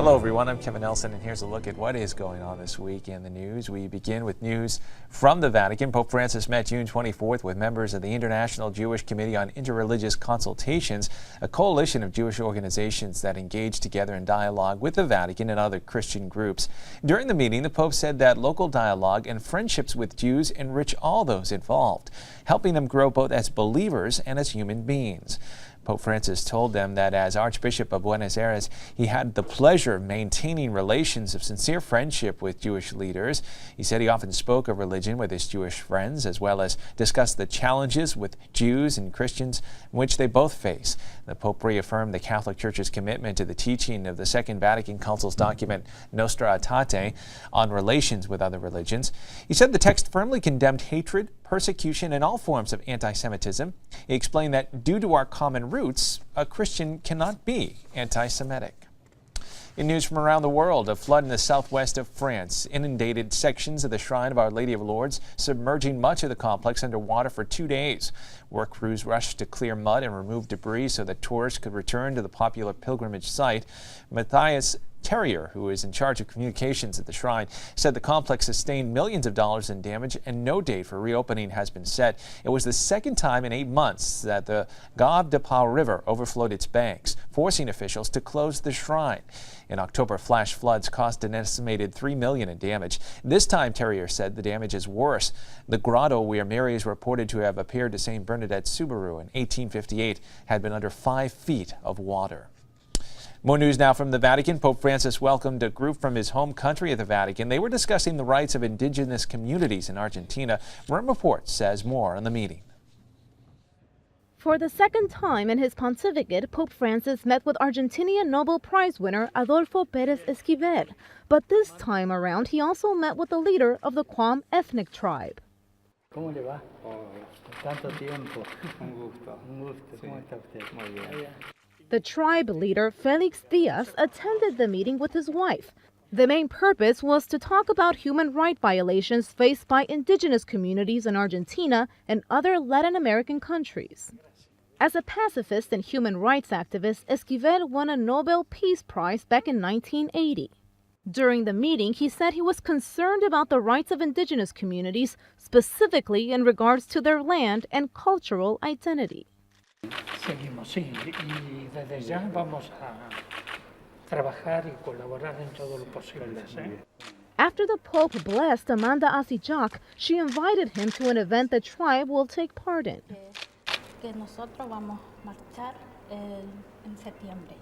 Hello everyone, I'm Kevin Nelson, and here's a look at what is going on this week in the news. We begin with news from the Vatican. Pope Francis met June 24th with members of the International Jewish Committee on Interreligious Consultations, a coalition of Jewish organizations that engage together in dialogue with the Vatican and other Christian groups. During the meeting, the Pope said that local dialogue and friendships with Jews enrich all those involved, helping them grow both as believers and as human beings. Pope Francis told them that as Archbishop of Buenos Aires, he had the pleasure of maintaining relations of sincere friendship with Jewish leaders. He said he often spoke of religion with his Jewish friends, as well as discussed the challenges with Jews and Christians which they both face. The Pope reaffirmed the Catholic Church's commitment to the teaching of the Second Vatican Council's document Nostra Aetate on relations with other religions. He said the text firmly condemned hatred, persecution, and all forms of anti-Semitism. He explained that due to our common roots, a Christian cannot be anti-Semitic. In news from around the world, a flood in the southwest of France inundated sections of the shrine of Our Lady of Lourdes, submerging much of the complex under water for 2 days. Work crews rushed to clear mud and remove debris so that tourists could return to the popular pilgrimage site. Matthias Terrier, who is in charge of communications at the shrine, said the complex sustained millions of dollars in damage and no date for reopening has been set. It was the second time in 8 months that the Gave de Pau River overflowed its banks, forcing officials to close the shrine. In October, flash floods cost an estimated $3 million in damage. This time, Terrier said the damage is worse. The grotto where Mary is reported to have appeared to St. Bernadette Soubirous in 1858 had been under 5 feet of water. More news now from the Vatican. Pope Francis welcomed a group from his home country at the Vatican. They were discussing the rights of indigenous communities in Argentina. Marin Report says more on the meeting. For the second time in his pontificate, Pope Francis met with Argentinian Nobel Prize winner Adolfo Pérez Esquivel. But this time around, he also met with the leader of the Quam ethnic tribe. ¿Cómo le va? Tanto tiempo. Un gusto. Un gusto. ¿Cómo está usted? Muy bien. The tribe leader, Felix Diaz, attended the meeting with his wife. The main purpose was to talk about human rights violations faced by indigenous communities in Argentina and other Latin American countries. As a pacifist and human rights activist, Esquivel won a Nobel Peace Prize back in 1980. During the meeting, he said he was concerned about the rights of indigenous communities, specifically in regards to their land and cultural identity. Seguimos, sí, y desde ya vamos a trabajar y colaborar en todo lo posible. After the Pope blessed Amanda Asichak, she invited him to an event the tribe will take part in. Que nosotros vamos a marchar en septiembre.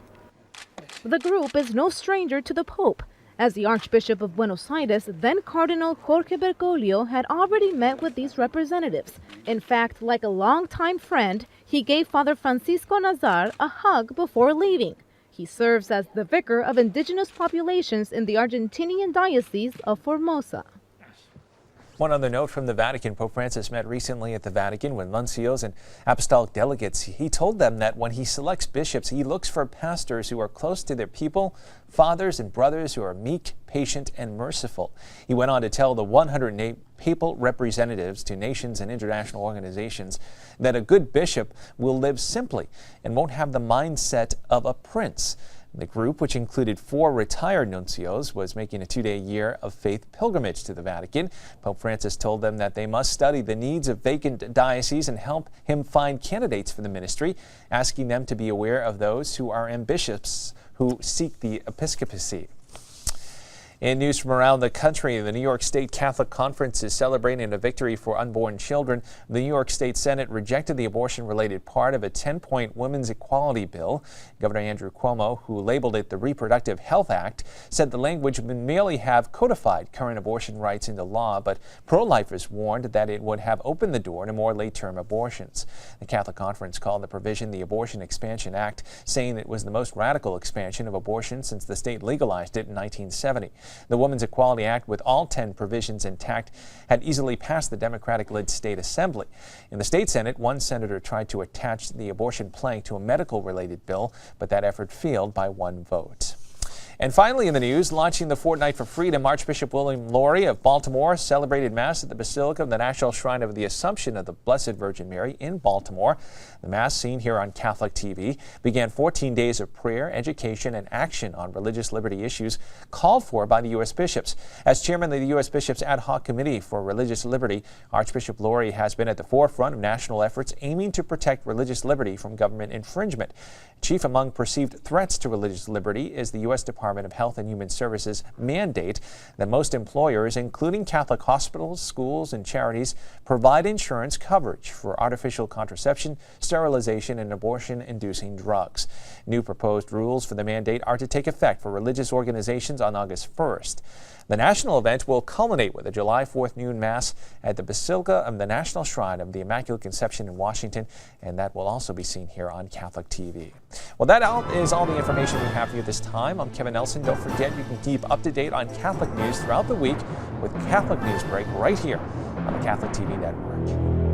The group is no stranger to the Pope, as the Archbishop of Buenos Aires, then Cardinal Jorge Bergoglio, had already met with these representatives. In fact, like a longtime friend, he gave Father Francisco Nazar a hug before leaving. He serves as the vicar of indigenous populations in the Argentinian Diocese of Formosa. One other note from the Vatican. Pope Francis met recently at the Vatican with nuncios and apostolic delegates. He told them that when he selects bishops, he looks for pastors who are close to their people, fathers and brothers who are meek, patient, and merciful. He went on to tell the 108 papal representatives to nations and international organizations that a good bishop will live simply and won't have the mindset of a prince. The group, which included 4 retired nuncios, was making a 2-day year of faith pilgrimage to the Vatican. Pope Francis told them that they must study the needs of vacant dioceses and help him find candidates for the ministry, asking them to be aware of those who are ambitious who seek the episcopacy. In news from around the country, the New York State Catholic Conference is celebrating a victory for unborn children. The New York State Senate rejected the abortion-related part of a 10-point women's equality bill. Governor Andrew Cuomo, who labeled it the Reproductive Health Act, said the language would merely have codified current abortion rights into law, but pro-lifers warned that it would have opened the door to more late-term abortions. The Catholic Conference called the provision the Abortion Expansion Act, saying it was the most radical expansion of abortion since the state legalized it in 1970. The Women's Equality Act, with all 10 provisions intact, had easily passed the Democratic-led state assembly. In the state Senate, one senator tried to attach the abortion plank to a medical-related bill, but that effort failed by 1 vote. And finally in the news, launching the Fortnight for Freedom, Archbishop William Laurie of Baltimore celebrated Mass at the Basilica of the National Shrine of the Assumption of the Blessed Virgin Mary in Baltimore. The Mass, seen here on Catholic TV, began 14 days of prayer, education, and action on religious liberty issues called for by the U.S. bishops. As chairman of the U.S. Bishops Ad Hoc Committee for Religious Liberty, Archbishop Laurie has been at the forefront of national efforts aiming to protect religious liberty from government infringement. Chief among perceived threats to religious liberty is the U.S. Department of Health and Human Services mandate that most employers, including Catholic hospitals, schools, and charities, provide insurance coverage for artificial contraception, sterilization, and abortion-inducing drugs. New proposed rules for the mandate are to take effect for religious organizations on August 1st. The national event will culminate with a July 4th noon Mass at the Basilica of the National Shrine of the Immaculate Conception in Washington, and that will also be seen here on Catholic TV. Well, that is all the information we have for you this time. I'm Kevin Nelson. Don't forget you can keep up to date on Catholic news throughout the week with Catholic Newsbreak right here on the Catholic TV network.